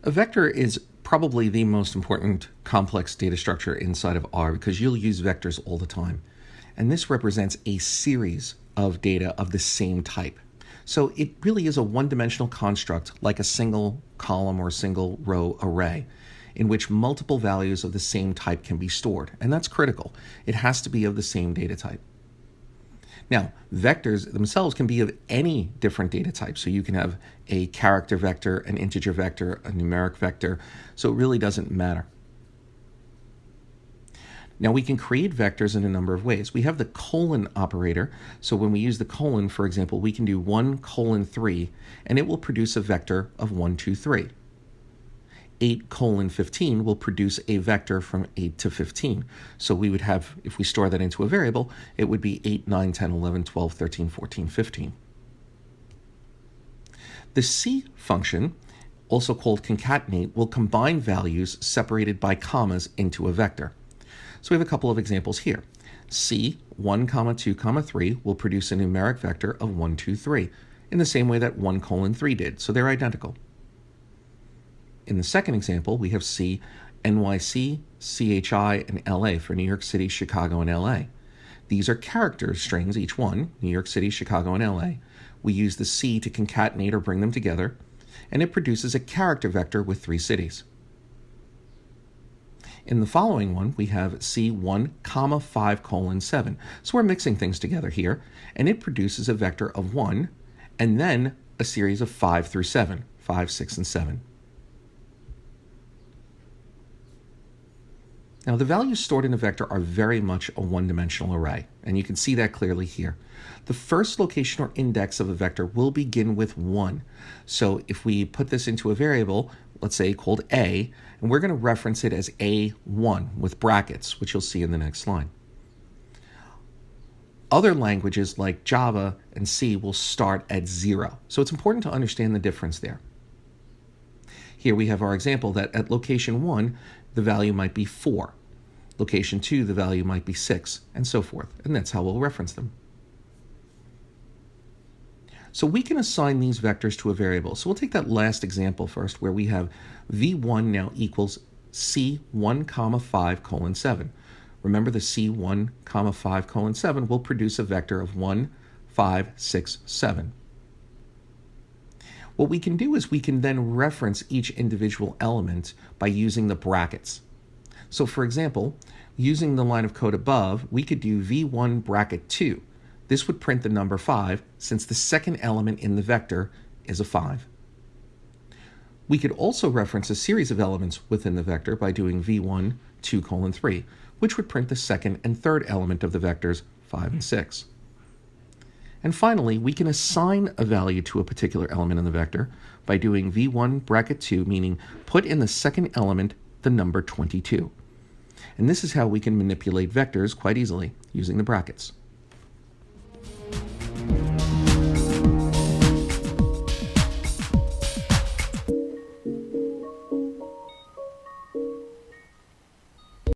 A vector is probably the most important complex data structure inside of R because you'll use vectors all the time. And this represents a series of data of the same type. So it really is a one-dimensional construct like a single column or single row array in which multiple values of the same type can be stored. And that's critical. It has to be of the same data type. Now, vectors themselves can be of any different data type. So you can have a character vector, an integer vector, a numeric vector. So it really doesn't matter. Now, we can create vectors in a number of ways. We have the colon operator. So when we use the colon, for example, we can do 1 colon 3, and it will produce a vector of 1, 2, 3. 8 colon 15 will produce a vector from 8 to 15. So we would have, if we store that into a variable, it would be 8, 9, 10, 11, 12, 13, 14, 15. The C function, also called concatenate, will combine values separated by commas into a vector. So we have a couple of examples here. C 1, 2, 3 will produce a numeric vector of 1, 2, 3 in the same way that 1 colon 3 did. So they're identical. In the second example, we have C, NYC, CHI, and LA for New York City, Chicago, and LA. These are character strings, each one, New York City, Chicago, and LA. We use the C to concatenate or bring them together, and it produces a character vector with 3 cities. In the following one, we have C1, 5 colon 7. So we're mixing things together here, and it produces a vector of 1, and then a series of 5 through 7, 5, 6, and 7. Now, the values stored in a vector are very much a one-dimensional array, and you can see that clearly here. The first location or index of a vector will begin with 1. So if we put this into a variable, let's say called A, and we're going to reference it as A1 with brackets, which you'll see in the next line. Other languages like Java and C will start at 0. So it's important to understand the difference there. Here we have our example that at location 1, the value might be 4. Location 2, the value might be 6, and so forth. And that's how we'll reference them. So we can assign these vectors to a variable. So we'll take that last example first, where we have v1 now equals c1, 5 colon 7. Remember, the c1, 5 colon 7 will produce a vector of 1, 5, 6, 7. What we can do is we can then reference each individual element by using the brackets. So for example, using the line of code above, we could do v1 bracket 2. This would print the number 5 since the second element in the vector is a 5. We could also reference a series of elements within the vector by doing v1 2 colon 3, which would print the second and third element of the vectors 5 and 6. And finally, we can assign a value to a particular element in the vector by doing v1 bracket 2, meaning put in the second element the number 22. And this is how we can manipulate vectors quite easily using the brackets.